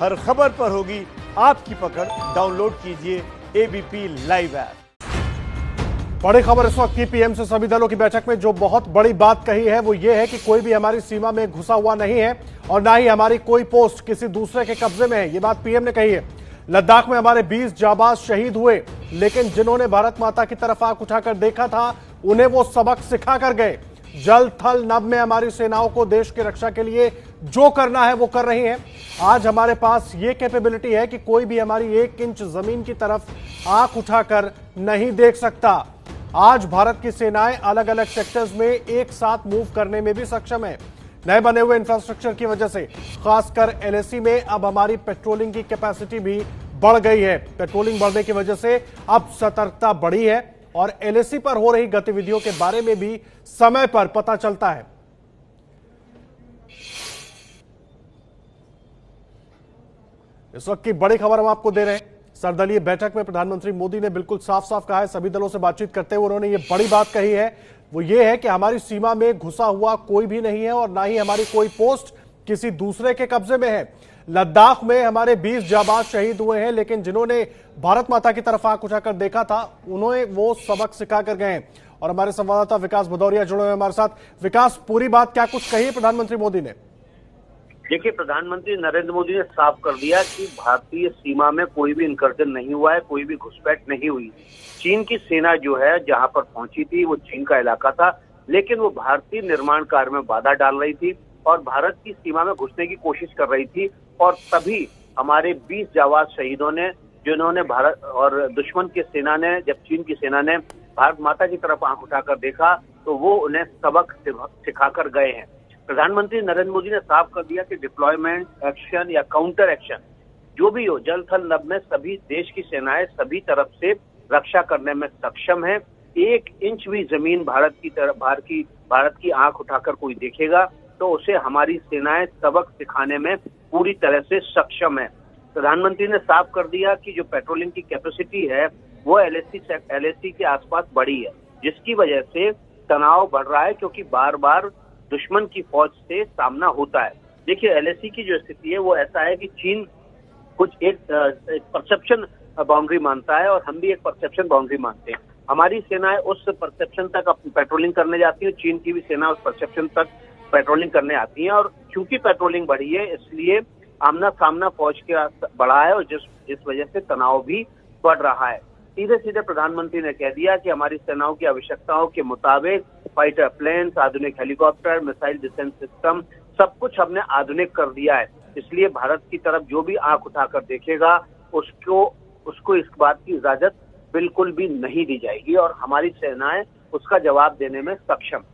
हर खबर पर होगी आपकी पकड़। डाउनलोड कीजिए एबीपी लाइव ऐप। बड़ी खबर इस वक्त की पीएम से सभी दलों की बैठक में जो बहुत बड़ी बात कही है वो ये है कि कोई भी हमारी सीमा में घुसा हुआ नहीं है और ना ही हमारी कोई पोस्ट किसी दूसरे के कब्जे में है। ये बात पीएम ने कही है। लद्दाख में हमारे 20 जाबाज शहीद हुए, लेकिन जिन्होंने भारत माता की तरफ आंख उठाकर देखा था उन्हें वो सबक सिखा कर गए। जल थल नभ में हमारी सेनाओं को देश की रक्षा के लिए जो करना है वो कर रही हैं। आज हमारे पास ये कैपेबिलिटी है कि कोई भी हमारी 1 इंच जमीन की तरफ आंख उठाकर नहीं देख सकता। आज भारत की सेनाएं अलग अलग सेक्टर्स में एक साथ मूव करने में भी सक्षम है। नए बने हुए इंफ्रास्ट्रक्चर की वजह से खासकर एलएसी में अब हमारी पेट्रोलिंग की कैपेसिटी भी बढ़ गई है। पेट्रोलिंग बढ़ने की वजह से अब सतर्कता बढ़ी है और एलएसी पर हो रही गतिविधियों के बारे में भी समय पर पता चलता है। इस वक्त की बड़ी खबर हम आपको दे रहे हैं। सर्वदलीय बैठक में प्रधानमंत्री मोदी ने बिल्कुल साफ साफ कहा है, सभी दलों से बातचीत करते हुए उन्होंने ये बड़ी बात कही है, वो ये है कि हमारी सीमा में घुसा हुआ कोई भी नहीं है और ना ही हमारी कोई पोस्ट किसी दूसरे के कब्जे में है। लद्दाख में हमारे 20 जाबाज शहीद हुए हैं, लेकिन जिन्होंने भारत माता की तरफ आंख उठाकर देखा था उन्हें वो सबक सिखा कर गए हैं। और हमारे संवाददाता विकास भदौरिया जुड़े हुए हमारे साथ। विकास, पूरी बात क्या कुछ कही प्रधानमंत्री मोदी ने? देखिए, प्रधानमंत्री नरेंद्र मोदी ने साफ कर दिया कि भारतीय सीमा में कोई भी इंकर्जन नहीं हुआ है, कोई भी घुसपैठ नहीं हुई। चीन की सेना जो है जहां पर पहुंची थी वो चीन का इलाका था, लेकिन वो भारतीय निर्माण कार्य में बाधा डाल रही थी और भारत की सीमा में घुसने की कोशिश कर रही थी। और तभी हमारे 20 जाबाज शहीदों ने, जिन्होंने भारत और दुश्मन की सेना ने, जब चीन की सेना ने भारत माता की तरफ आंख उठाकर देखा तो वो उन्हें सबक सिखाकर गए हैं। प्रधानमंत्री नरेंद्र मोदी ने साफ कर दिया कि डिप्लॉयमेंट, एक्शन या काउंटर एक्शन जो भी हो, जल थल नभ में सभी देश की सेनाएं सभी तरफ से रक्षा करने में सक्षम है। 1 इंच भी जमीन भारत की आंख उठाकर कोई देखेगा तो उसे हमारी सेनाएं सबक सिखाने में पूरी तरह से सक्षम है। प्रधानमंत्री ने साफ कर दिया कि जो पेट्रोलिंग की कैपेसिटी है वो एलएसी के आसपास बढ़ी है, जिसकी वजह से तनाव बढ़ रहा है, क्योंकि बार बार दुश्मन की फौज से सामना होता है। देखिए, एलएसी की जो स्थिति है वो ऐसा है कि चीन कुछ एक परसेप्शन बाउंड्री मानता है और हम भी एक परसेप्शन बाउंड्री मानते हैं। हमारी सेनाएं उस परसेप्शन तक पेट्रोलिंग करने जाती है, चीन की भी सेना उस परसेप्शन तक पेट्रोलिंग करने आती है। और चूंकि पेट्रोलिंग बढ़ी है इसलिए आमना सामना फौज के बढ़ा है और जिस वजह से तनाव भी बढ़ रहा है। सीधे सीधे प्रधानमंत्री ने कह दिया कि हमारी सेनाओं की आवश्यकताओं के मुताबिक फाइटर प्लेन्स, आधुनिक हेलीकॉप्टर, मिसाइल डिफेंस सिस्टम, सब कुछ हमने आधुनिक कर दिया है। इसलिए भारत की तरफ जो भी आंख उठाकर देखेगा उसको इस बात की इजाजत बिल्कुल भी नहीं दी जाएगी और हमारी सेनाएं उसका जवाब देने में सक्षम।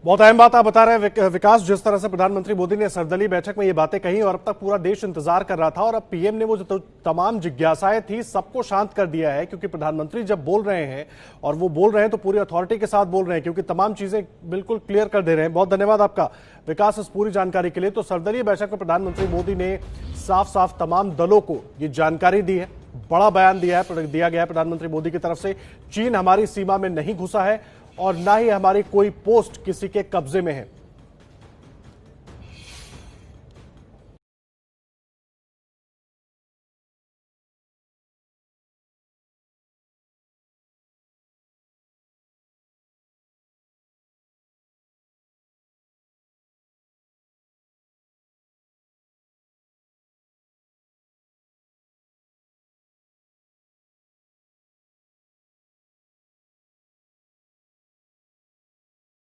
बहुत अहम बात आप बता रहे हैं विकास। जिस तरह से प्रधानमंत्री मोदी ने सर्वदलीय बैठक में ये बातें कही और अब तक पूरा देश इंतजार कर रहा था और अब पीएम ने वो जो तमाम जिज्ञासाएं थी सबको शांत कर दिया है, क्योंकि प्रधानमंत्री जब बोल रहे हैं और वो बोल रहे हैं तो पूरी अथॉरिटी के साथ बोल रहे हैं, क्योंकि तमाम चीजें बिल्कुल क्लियर कर दे रहे हैं। बहुत धन्यवाद आपका विकास इस पूरी जानकारी के लिए। तो सर्वदलीय बैठक में प्रधानमंत्री मोदी ने साफ साफ तमाम दलों को ये जानकारी दी है, बड़ा बयान दिया गया है प्रधानमंत्री मोदी की तरफ से। चीन हमारी सीमा में नहीं घुसा है और ना ही हमारी कोई पोस्ट किसी के कब्जे में है।